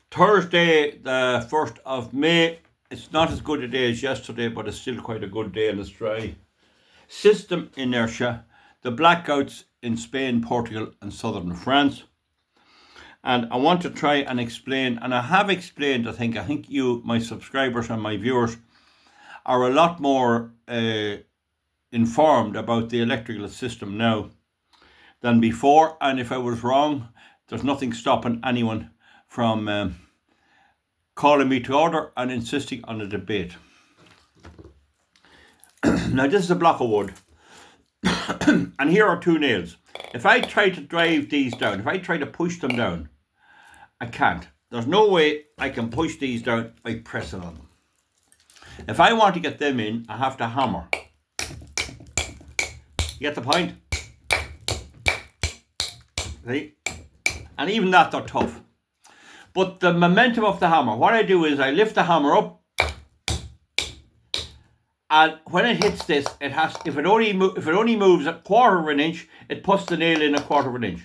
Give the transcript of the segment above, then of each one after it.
Thursday, the 1st of May. It's not as good a day as yesterday, but it's still quite a good day and it's dry. System inertia, the blackouts in Spain, Portugal and southern France. And I want to try and explain, and I have explained, I think you, my subscribers and my viewers, are a lot more informed about the electrical system now than before. And if I was wrong, there's nothing stopping anyone from calling me to order and insisting on a debate. Now this is a block of wood and here are two nails. If I try to drive these down, if I try to push them down, I can't. There's no way I can push these down by pressing on them. If I want to get them in, I have to hammer. You get the point? See? And even that, they're tough. But the momentum of the hammer, what I do is I lift the hammer up, and when it hits this, it has. If it only moves a quarter of an inch, it puts the nail in a quarter of an inch.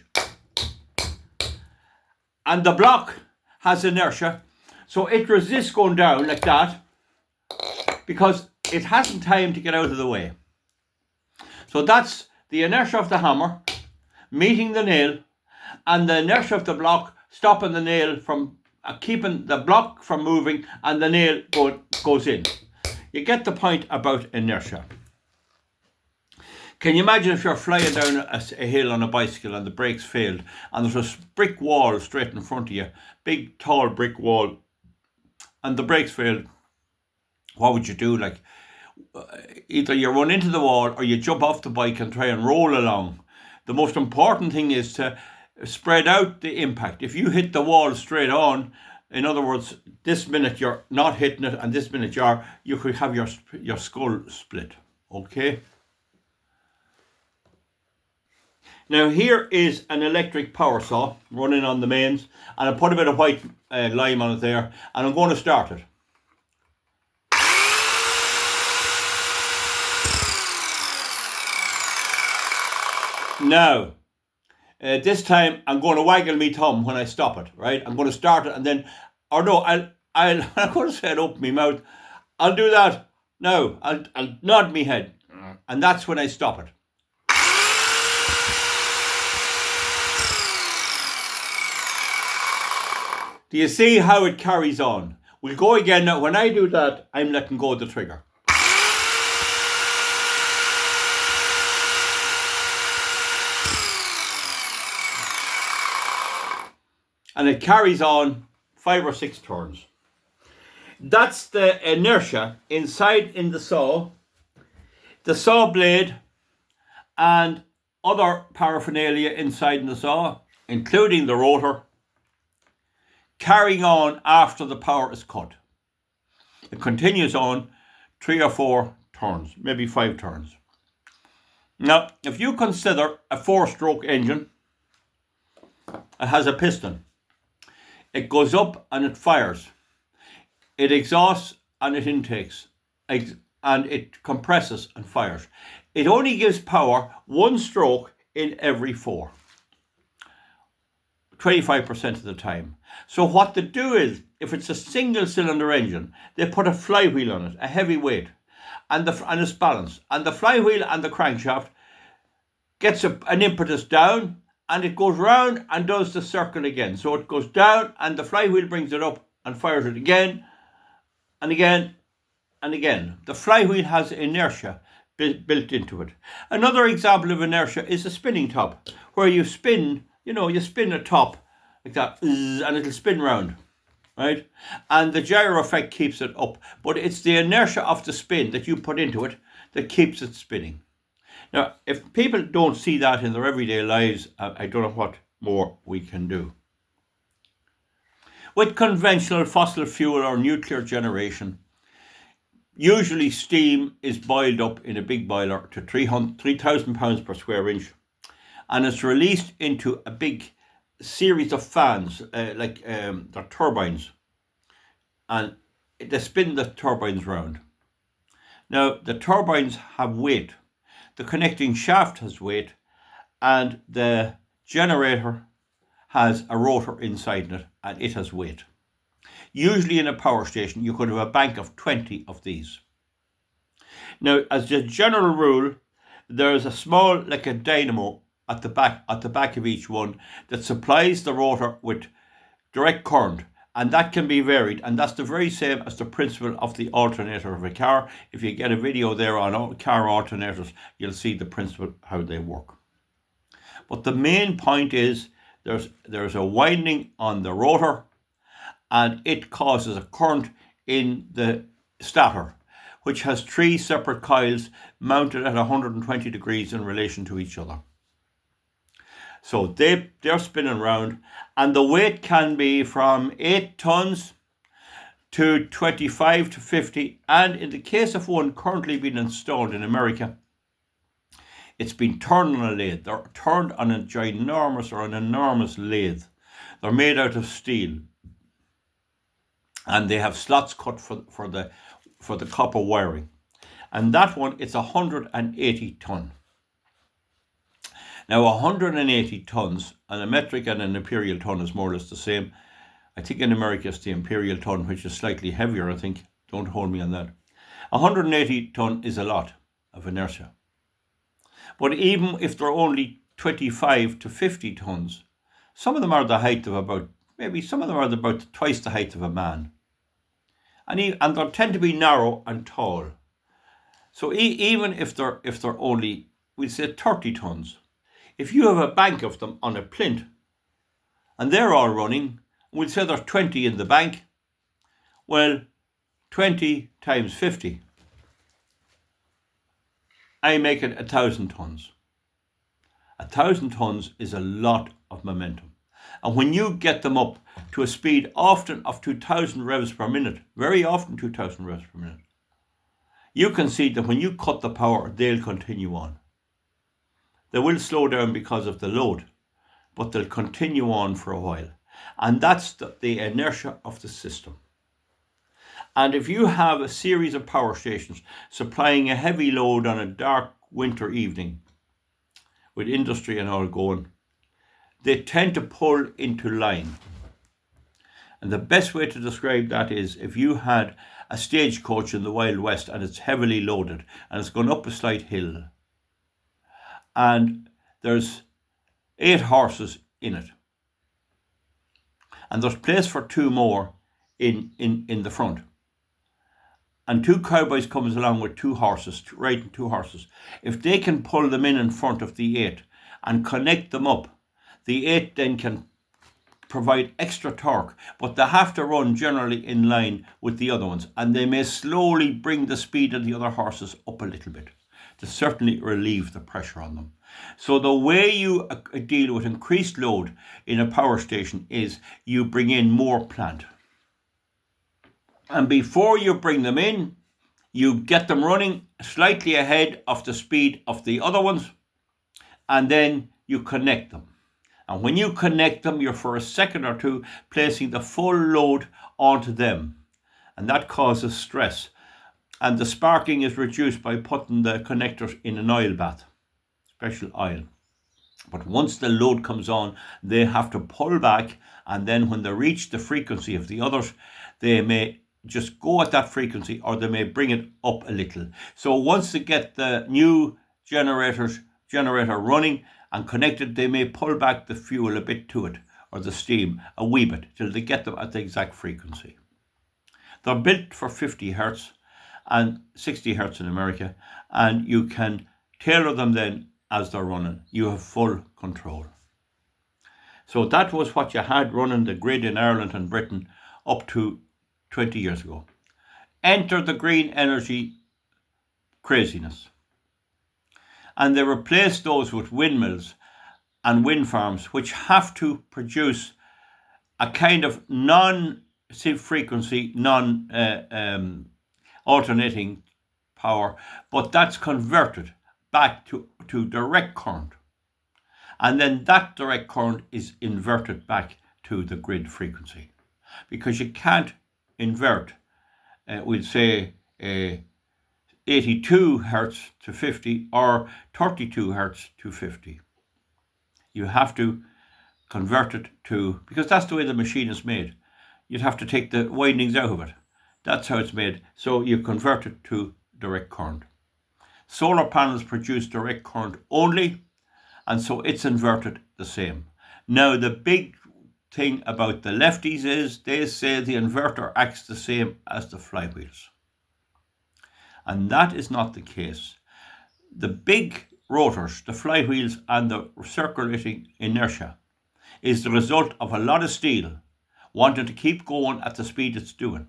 And the block has inertia, so it resists going down like that because it hasn't time to get out of the way. So that's the inertia of the hammer meeting the nail, and the inertia of the block stopping the nail from keeping the block from moving, and the nail goes in. You get the point about inertia. Can you imagine if you're flying down a hill on a bicycle and the brakes failed and there's a brick wall straight in front of you, big tall brick wall, and the brakes failed? What would you do? Like, either you run into the wall or you jump off the bike and try and roll along. The most important thing is to spread out the impact. If you hit the wall straight on, in other words, this minute you're not hitting it and this minute you could have your skull split. Okay? Now here is an electric power saw running on the mains, and I put a bit of white lime on it there, and I'm going to start it. Now, this time I'm going to waggle me thumb when I stop it, right? I'm going to start it and then, or no, I'm going to say it open my mouth. I'll do that. No, I'll nod my head, and that's when I stop it. Do you see how it carries on? We'll go again now. When I do that, I'm letting go of the trigger. And it carries on 5 or 6 turns. That's the inertia inside in the saw blade, and other paraphernalia inside in the saw, including the rotor, carrying on after the power is cut. It continues on 3 or 4 turns, maybe 5 turns. Now, if you consider a 4-stroke engine, it has a piston. It goes up and it fires. It exhausts and it intakes. And it compresses and fires. It only gives power 1 stroke in every 4. 25% of the time. So what they do is, if it's a single cylinder engine, they put a flywheel on it, a heavy weight, and it's balanced. And the flywheel and the crankshaft gets an impetus down, and it goes round and does the circle again. So it goes down and the flywheel brings it up and fires it again and again and again. The flywheel has inertia built into it. Another example of inertia is a spinning top, where you spin, you spin a top like that, and it'll spin round, right? And the gyro effect keeps it up. But it's the inertia of the spin that you put into it that keeps it spinning. Now, if people don't see that in their everyday lives, I don't know what more we can do. With conventional fossil fuel or nuclear generation, usually steam is boiled up in a big boiler to 3,000 pounds per square inch, and it's released into a big series of fans, they're turbines, and they spin the turbines round. Now, the turbines have weight. The connecting shaft has weight, and the generator has a rotor inside it, and it has weight. Usually in a power station, you could have a bank of 20 of these. Now, as a general rule, there is a small, like a dynamo, at the back of each one that supplies the rotor with direct current, and that can be varied, and that's the very same as the principle of the alternator of a car. If you get a video there on car alternators, you'll see the principle, how they work. But the main point is there's a winding on the rotor, and it causes a current in the stator, which has 3 separate coils mounted at 120 degrees in relation to each other. So they're spinning round, and the weight can be from 8 tons to 25 to 50, and in the case of one currently being installed in America, it's been turned on a lathe. They're turned on an enormous lathe. They're made out of steel, and they have slots cut for the copper wiring. And that one, it's 180 ton. Now, 180 tons, and a metric and an imperial ton is more or less the same. I think in America it's the imperial ton, which is slightly heavier, I think. Don't hold me on that. 180 ton is a lot of inertia. But even if they're only 25 to 50 tons, some of them are the height of about twice the height of a man. And they tend to be narrow and tall. So even if they're only, we'd say 30 tons, if you have a bank of them on a plinth and they're all running, we'll say there's 20 in the bank, well, 20 times 50, I make it 1,000 tons. 1,000 tons is a lot of momentum. And when you get them up to a speed often of 2,000 revs per minute, very often 2,000 revs per minute, you can see that when you cut the power, they'll continue on. They will slow down because of the load, but they'll continue on for a while. And that's the inertia of the system. And if you have a series of power stations supplying a heavy load on a dark winter evening, with industry and all going, they tend to pull into line. And the best way to describe that is if you had a stagecoach in the Wild West and it's heavily loaded and it's going up a slight hill, and there's 8 horses in it, and there's place for 2 more in the front, and 2 cowboys comes along with 2 horses, riding 2 horses. If they can pull them in front of the 8 and connect them up, the 8 then can provide extra torque, but they have to run generally in line with the other ones, and they may slowly bring the speed of the other horses up a little bit to certainly relieve the pressure on them. So the way you deal with increased load in a power station is you bring in more plant. And before you bring them in, you get them running slightly ahead of the speed of the other ones, and then you connect them. And when you connect them, you're for a second or two placing the full load onto them, and that causes stress. And the sparking is reduced by putting the connectors in an oil bath, special oil. But once the load comes on, they have to pull back, and then when they reach the frequency of the others, they may just go at that frequency, or they may bring it up a little. So once they get the new generator running and connected, they may pull back the fuel a bit to it, or the steam a wee bit, till they get them at the exact frequency. They're built for 50 hertz and 60 hertz in America, and you can tailor them then as they're running. You have full control. So that was what you had running the grid in Ireland and Britain up to 20 years ago. Enter the green energy craziness. And they replaced those with windmills and wind farms, which have to produce a kind of non-frequency, alternating power, but that's converted back to direct current. And then that direct current is inverted back to the grid frequency. Because you can't invert, we'll say, 82 hertz to 50 or 32 hertz to 50. You have to convert it to, because that's the way the machine is made. you'd have to take the windings out of it. That's how it's made. So you convert it to direct current. Solar panels produce direct current only, and so it's inverted the same. Now, the big thing about the lefties is they say the inverter acts the same as the flywheels. And that is not the case. The big rotors, the flywheels and the circulating inertia, is the result of a lot of steel wanting to keep going at the speed it's doing.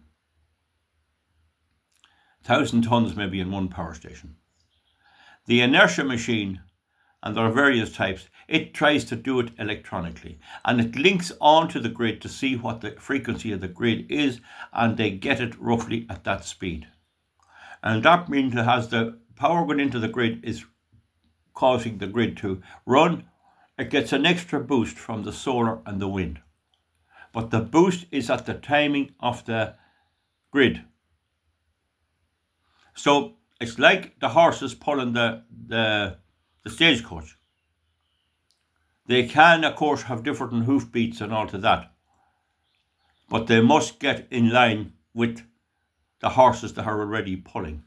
1,000 tons maybe in one power station. The inertia machine, and there are various types, it tries to do it electronically, and it links onto the grid to see what the frequency of the grid is, and they get it roughly at that speed. And that means it has the power going into the grid is causing the grid to run. It gets an extra boost from the solar and the wind. But the boost is at the timing of the grid. So it's like the horses pulling the stagecoach. They can, of course, have different hoof beats and all to that, but they must get in line with the horses that are already pulling.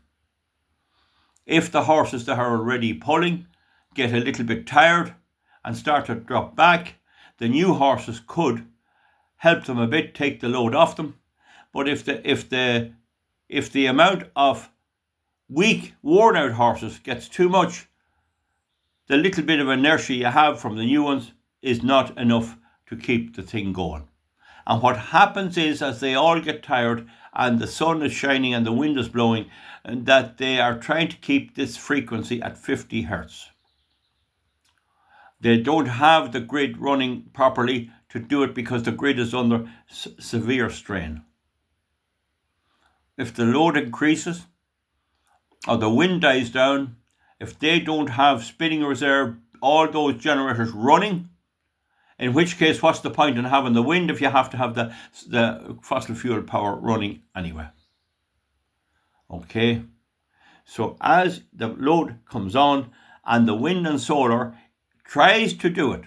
If the horses that are already pulling get a little bit tired and start to drop back, the new horses could help them a bit, take the load off them. But if the amount of weak, worn-out horses gets too much, the little bit of inertia you have from the new ones is not enough to keep the thing going. And what happens is, as they all get tired and the sun is shining and the wind is blowing, and that they are trying to keep this frequency at 50 hertz. They don't have the grid running properly to do it because the grid is under severe strain. If the load increases or the wind dies down, if they don't have spinning reserve, all those generators running, in which case what's the point in having the wind if you have to have the fossil fuel power running anyway? Okay, so as the load comes on and the wind and solar tries to do it,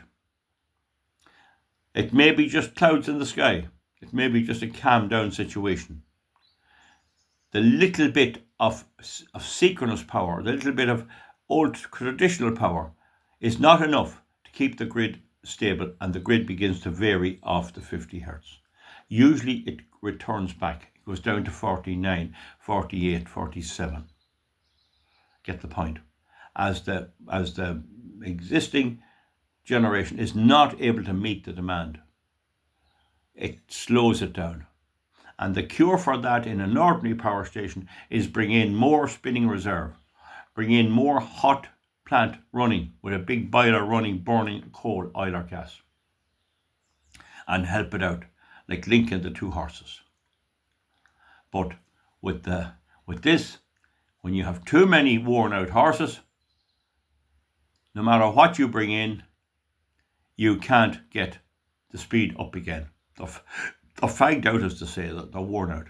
it may be just clouds in the sky, it may be just a calm down situation. The little bit of synchronous power, the little bit of old traditional power is not enough to keep the grid stable, and the grid begins to vary off the 50 hertz. Usually it returns back. It goes down to 49, 48, 47. Get the point. As the existing generation is not able to meet the demand, it slows it down. And the cure for that in an ordinary power station is bring in more spinning reserve, bring in more hot plant running with a big boiler running, burning coal, oil or gas, and help it out, like linking the two horses. But with this, when you have too many worn out horses, no matter what you bring in, you can't get the speed up again. They're fagged out, as to say, that they're worn out.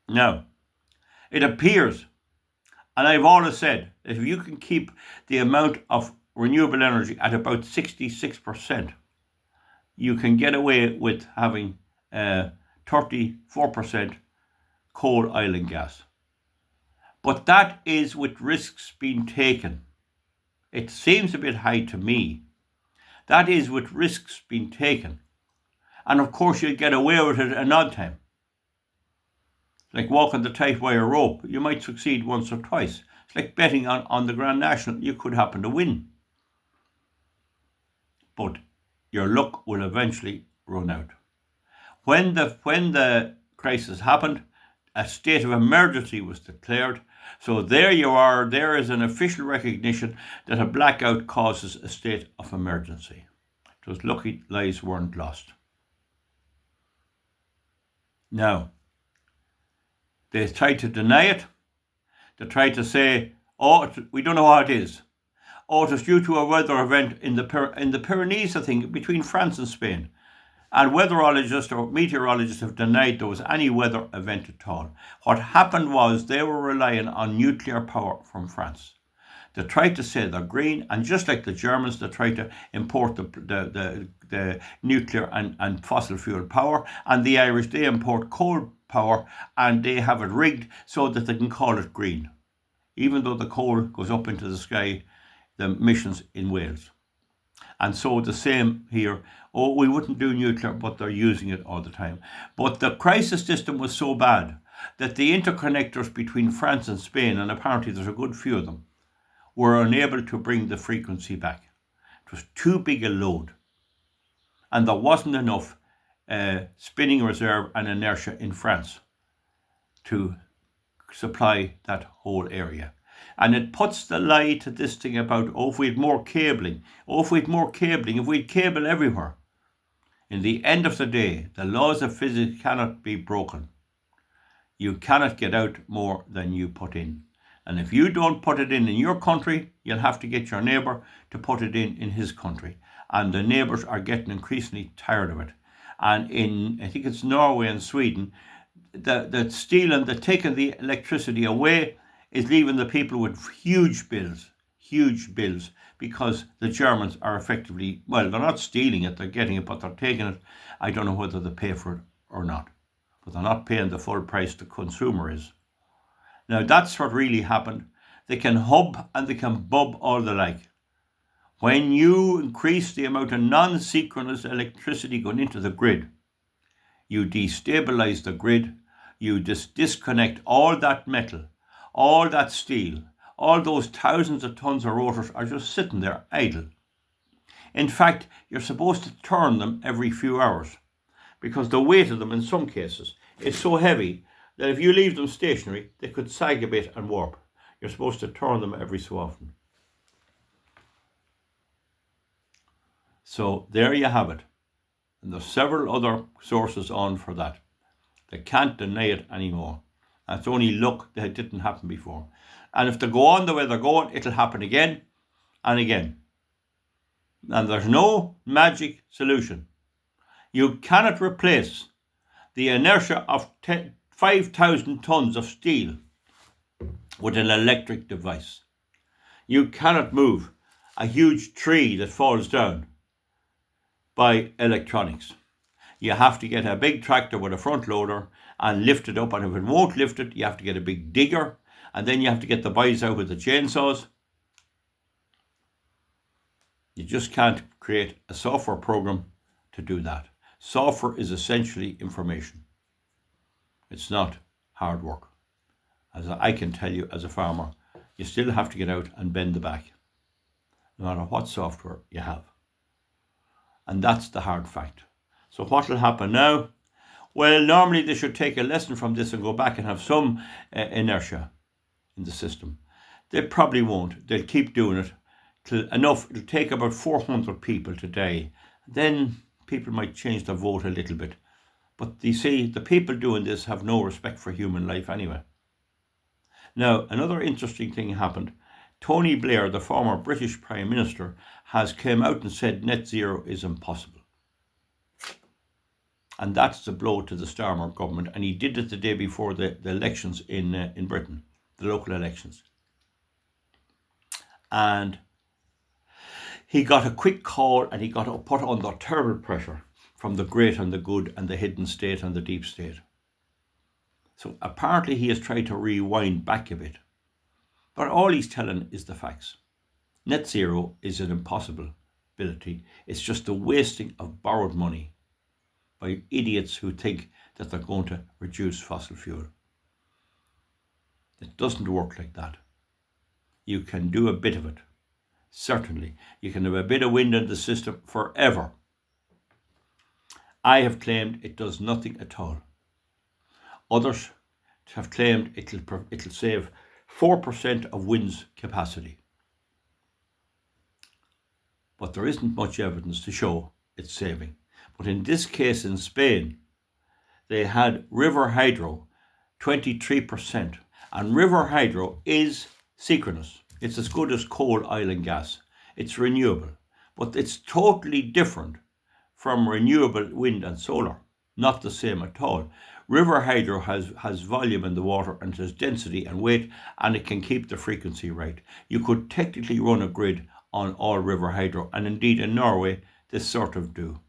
Now, it appears, and I've always said, that if you can keep the amount of renewable energy at about 66%, you can get away with having 34% coal, oil and gas. But that is with risks being taken. It seems a bit high to me. That is with risks being taken. And of course you'll get away with it an odd time. Like walking the tight wire rope, you might succeed once or twice. It's like betting on the Grand National, you could happen to win. But your luck will eventually run out. When the crisis happened, a state of emergency was declared. So there you are, there is an official recognition that a blackout causes a state of emergency. Those lucky lives weren't lost. Now, they tried to deny it. They tried to say, oh, we don't know what it is. Oh, it was due to a weather event in the Pyrenees, I think, between France and Spain. And weatherologists or meteorologists have denied there was any weather event at all. What happened was they were relying on nuclear power from France. They try to say they're green, and just like the Germans, they try to import the nuclear and fossil fuel power, and the Irish, they import coal power, and they have it rigged so that they can call it green. Even though the coal goes up into the sky, the emissions in Wales. And so the same here. Oh, we wouldn't do nuclear, but they're using it all the time. But the crisis system was so bad that the interconnectors between France and Spain, and apparently there's a good few of them, were unable to bring the frequency back. It was too big a load. And there wasn't enough spinning reserve and inertia in France to supply that whole area. And it puts the lie to this thing about, if we had more cabling, if we had cable everywhere. In the end of the day, the laws of physics cannot be broken. You cannot get out more than you put in. And if you don't put it in your country, you'll have to get your neighbour to put it in his country. And the neighbours are getting increasingly tired of it. And in, I think it's Norway and Sweden, the stealing, the taking the electricity away is leaving the people with huge bills, because the Germans are effectively, well, they're not stealing it, they're getting it, but they're taking it. I don't know whether they pay for it or not, but they're not paying the full price the consumer is. Now, that's what really happened. They can hub and they can bub all the like. When you increase the amount of non-synchronous electricity going into the grid, you destabilize the grid, you disconnect all that metal, all that steel, all those thousands of tons of rotors are just sitting there idle. In fact, you're supposed to turn them every few hours, because the weight of them in some cases is so heavy that if you leave them stationary, they could sag a bit and warp. You're supposed to turn them every so often. So there you have it. And there's several other sources on for that. They can't deny it anymore. It's only luck that it didn't happen before. And if they go on the way they're going, it'll happen again and again. And there's no magic solution. You cannot replace the inertia of 5,000 tons of steel with an electric device. You cannot move a huge tree that falls down by electronics. You have to get a big tractor with a front loader and lift it up, and if it won't lift it, you have to get a big digger, and then you have to get the boys out with the chainsaws. You just can't create a software program to do that. Software is essentially information. It's not hard work. As I can tell you as a farmer, you still have to get out and bend the back, no matter what software you have. And that's the hard fact. So what will happen now? Well, normally they should take a lesson from this and go back and have some inertia in the system. They probably won't. They'll keep doing it till enough. It'll take about 400 people today. Then people might change their vote a little bit. But you see, the people doing this have no respect for human life anyway. Now, another interesting thing happened. Tony Blair, the former British Prime Minister, has come out and said net zero is impossible. And that's the blow to the Starmer government. And he did it the day before the elections in Britain, the local elections. And he got a quick call, and he got put under terrible pressure from the great and the good and the hidden state and the deep state. So apparently he has tried to rewind back a bit. But all he's telling is the facts. Net zero is an impossibility. It's just the wasting of borrowed money by idiots who think that they're going to reduce fossil fuel. It doesn't work like that. You can do a bit of it. Certainly. You can have a bit of wind in the system forever. I have claimed it does nothing at all. Others have claimed it'll save 4% of wind's capacity. But there isn't much evidence to show it's saving. But in this case in Spain, they had river hydro, 23%. And river hydro is synchronous. It's as good as coal, oil and gas. It's renewable. But it's totally different from renewable wind and solar. Not the same at all. River hydro has volume in the water and it has density and weight, and it can keep the frequency right. You could technically run a grid on all river hydro, and indeed in Norway they sort of do.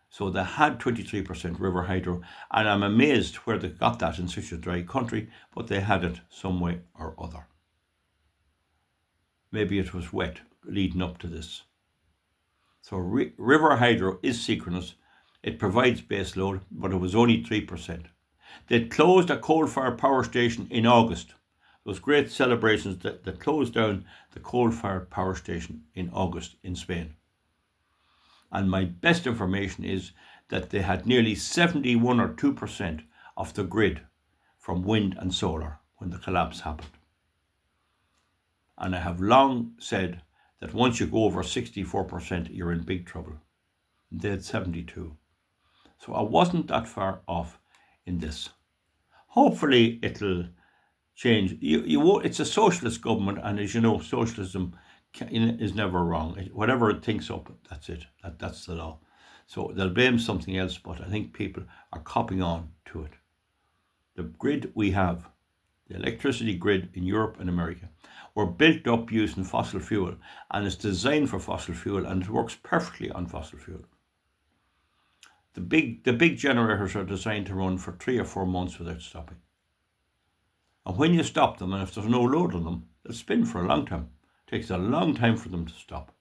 So they had 23% river hydro, and I'm amazed where they got that in such a dry country, but they had it some way or other. Maybe it was wet leading up to this. So river hydro is synchronous. It provides base load, but it was only 3%. They closed a coal-fired power station in August. Those great celebrations that closed down the coal-fired power station in August in Spain. And my best information is that they had nearly 71 or 2% of the grid from wind and solar when the collapse happened. And I have long said that once you go over 64%, you're in big trouble. They had 72. So I wasn't that far off in this. Hopefully it'll change. It's a socialist government, and as you know, socialism is never wrong. Whatever it thinks up, that's it. That's the law. So they'll blame something else, but I think people are copying on to it. The grid we have, the electricity grid in Europe and America, were built up using fossil fuel, and it's designed for fossil fuel, and it works perfectly on fossil fuel. The big generators are designed to run for 3 or 4 months without stopping. And when you stop them, and if there's no load on them, they'll spin for a long time. It takes a long time for them to stop.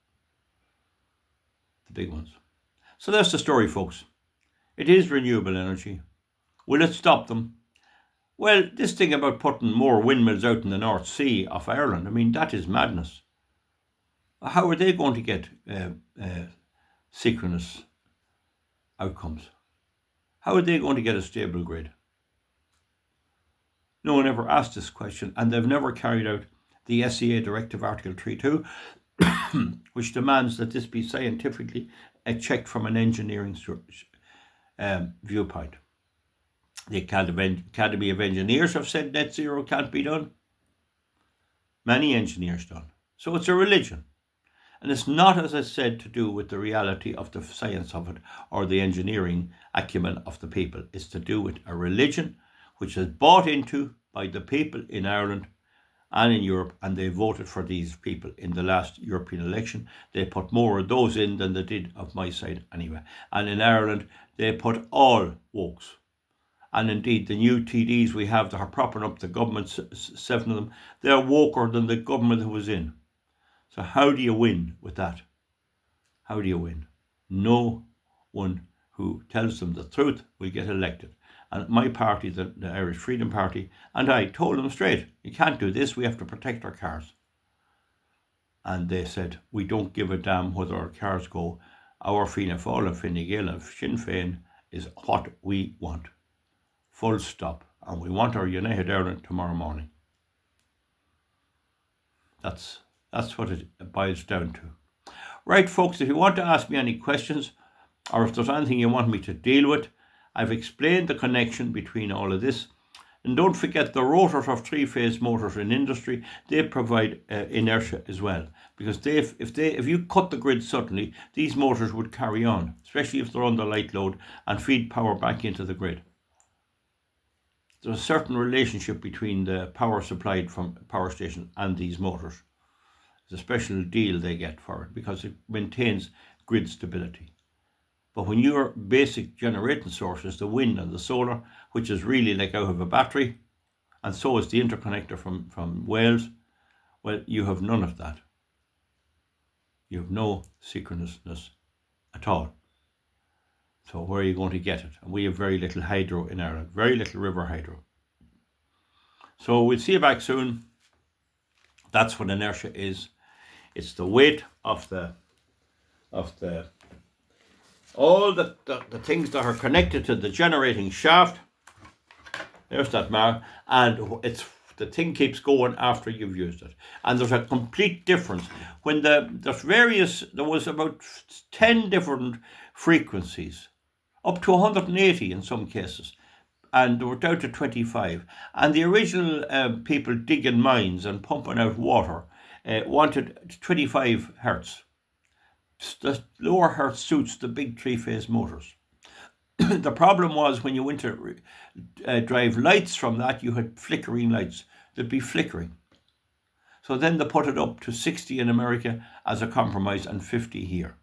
The big ones. So that's the story, folks. It is renewable energy. Will it stop them? Well, this thing about putting more windmills out in the North Sea off Ireland, I mean, that is madness. How are they going to get synchronous outcomes? How are they going to get a stable grid? No one ever asked this question, and they've never carried out the SEA Directive Article 3.2, which demands that this be scientifically checked from an engineering viewpoint. The Academy of Engineers have said net zero can't be done. Many engineers done. So it's a religion. And it's not, as I said, to do with the reality of the science of it or the engineering acumen of the people. It's to do with a religion which is bought into by the people in Ireland and in Europe, and they voted for these people in the last European election. They put more of those in than they did of my side anyway. And in Ireland, they put all wokes. And indeed, the new TDs we have that are propping up the government, 7 of them, they're woker than the government who was in. So how do you win with that? How do you win? No one who tells them the truth will get elected. And my party, the Irish Freedom Party, and I told them straight, you can't do this, we have to protect our cars. And they said, we don't give a damn whether our cars go. Our Fianna Fáil and Fine Gael and Sinn Féin is what we want. Full stop. And we want our United Ireland tomorrow morning. That's what it boils down to. Right, folks, if you want to ask me any questions, or if there's anything you want me to deal with, I've explained the connection between all of this. And don't forget the rotors of 3-phase motors in industry, they provide inertia as well. Because if you cut the grid suddenly, these motors would carry on, especially if they're under light load, and feed power back into the grid. There's a certain relationship between the power supplied from power station and these motors. There's a special deal they get for it because it maintains grid stability. But when your basic generating source is the wind and the solar, which is really like out of a battery, and so is the interconnector from Wales, well, you have none of that. You have no synchronousness at all. So where are you going to get it? And we have very little hydro in Ireland, very little river hydro. So we'll see you back soon. That's what inertia is. It's the weight of all the things that are connected to the generating shaft. There's that mark, and the thing keeps going after you've used it. And there's a complete difference. When there was about 10 different frequencies, up to 180 in some cases, and they were down to 25. And the original people digging mines and pumping out water wanted 25 hertz. The lower hertz suits the big 3-phase motors. The problem was when you went to drive lights from that, you had flickering lights. They'd be flickering. So then they put it up to 60 in America as a compromise and 50 here.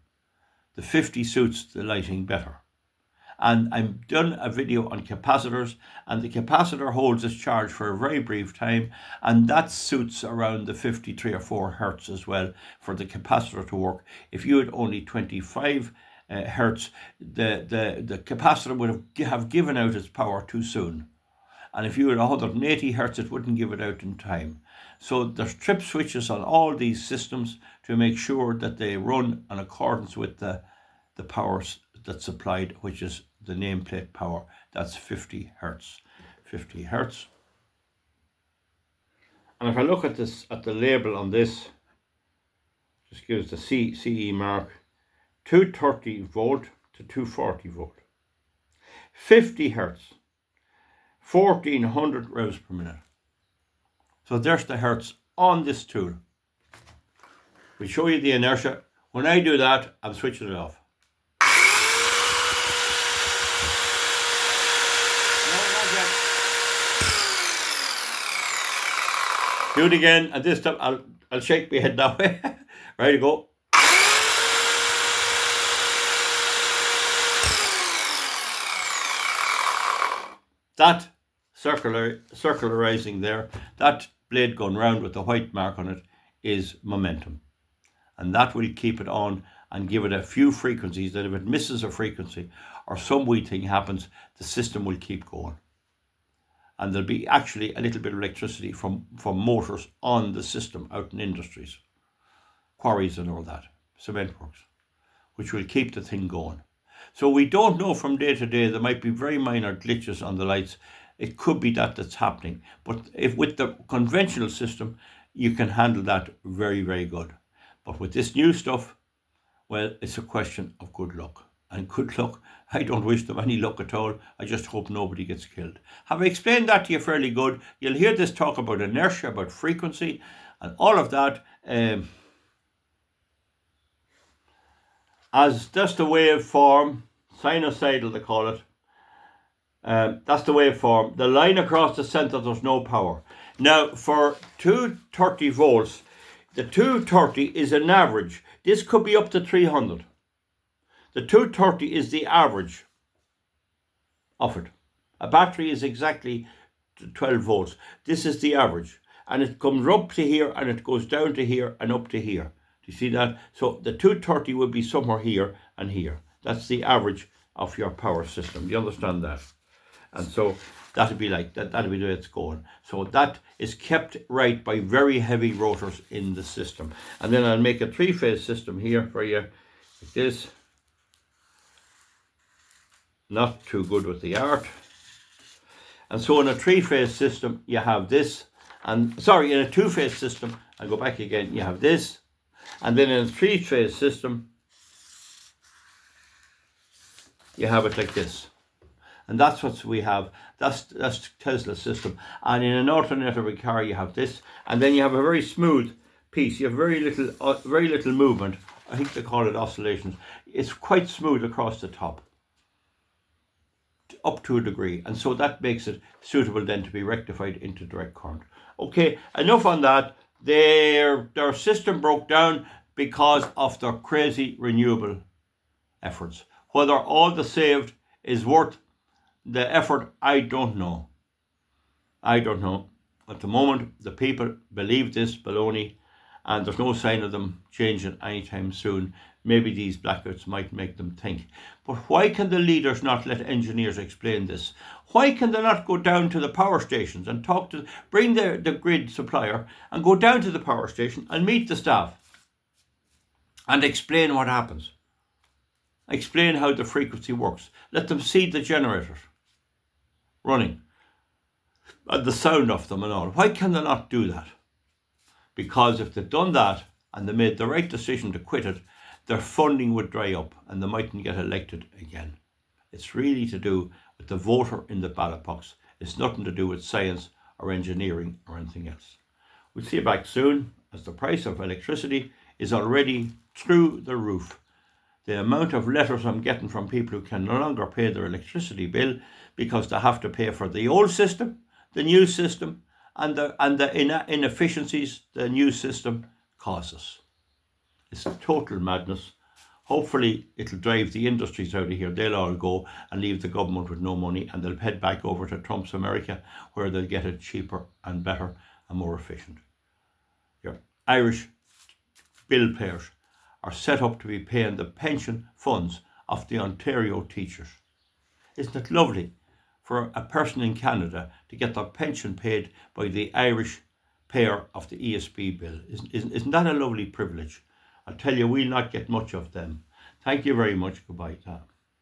The 50 suits the lighting better. And I've done a video on capacitors, and the capacitor holds its charge for a very brief time, and that suits around the 53 or 4 hertz as well for the capacitor to work. If you had only 25 hertz, the capacitor would have given out its power too soon. And if you had 180 hertz, it wouldn't give it out in time. So there's trip switches on all these systems to make sure that they run in accordance with the powers that's supplied, which is the nameplate power. That's 50 hertz. 50 hertz. And if I look at this, at the label on this, just gives the CE mark, 230 volt to 240 volt. 50 hertz, 1400 revs per minute. So there's the hertz on this tool. We show you the inertia. When I do that, I'm switching it off. Do it again, and this time I'll shake my head that way. Ready to go. That circularizing there, that blade going round with the white mark on it is momentum. And that will keep it on and give it a few frequencies that if it misses a frequency or some wee thing happens, the system will keep going. And there'll be actually a little bit of electricity from motors on the system out in industries, quarries and all that, cement works, which will keep the thing going. So we don't know from day to day. There might be very minor glitches on the lights. It could be that's happening. But if with the conventional system, you can handle that very, very good. But with this new stuff, well, it's a question of good luck. And good luck, I don't wish them any luck at all. I just hope nobody gets killed. Have I explained that to you fairly good? You'll hear this talk about inertia, about frequency, and all of that. As just the waveform, sinusoidal they call it. That's the waveform. The line across the centre, there's no power. Now, for 230 volts, the 230 is an average. This could be up to 300. The 230 is the average of it. A battery is exactly 12 volts. This is the average. And it comes up to here and it goes down to here and up to here. Do you see that? So the 230 would be somewhere here and here. That's the average of your power system. Do you understand that? And so that'll be like that. That'll be the way it's going. So that is kept right by very heavy rotors in the system. And then I'll make a 3-phase system here for you, like this. Not too good with the art. And so in a 3-phase system, you have this. And sorry, in a 2-phase system, I'll go back again, you have this. And then in a 3-phase system, you have it like this. And that's what we have. That's Tesla's system. And in an alternator car, you have this. And then you have a very smooth piece. You have very little movement. I think they call it oscillations. It's quite smooth across the top, up to a degree, and so that makes it suitable then to be rectified into direct current. Okay, enough on that. Their system broke down because of their crazy renewable efforts. Whether all the saved is worth the effort, I don't know. I don't know. At the moment, the people believe this baloney, and there's no sign of them changing anytime soon. Maybe these blackouts might make them think. But why can the leaders not let engineers explain this? Why can they not go down to the power stations and bring the grid supplier and go down to the power station and meet the staff and explain what happens? Explain how the frequency works. Let them see the generators running and the sound of them and all. Why can they not do that? Because if they'd done that and they made the right decision to quit it, their funding would dry up and they mightn't get elected again. It's really to do with the voter in the ballot box. It's nothing to do with science or engineering or anything else. We'll see you back soon, as the price of electricity is already through the roof. The amount of letters I'm getting from people who can no longer pay their electricity bill because they have to pay for the old system, the new system, and the inefficiencies the new system causes. It's a total madness. Hopefully it'll drive the industries out of here. They'll all go and leave the government with no money, and they'll head back over to Trump's America, where they'll get it cheaper and better and more efficient. Your Irish bill payers are set up to be paying the pension funds of the Ontario teachers. Isn't it lovely for a person in Canada to get their pension paid by the Irish payer of the ESB bill? Isn't that a lovely privilege? I tell you, we'll not get much of them. Thank you very much. Goodbye.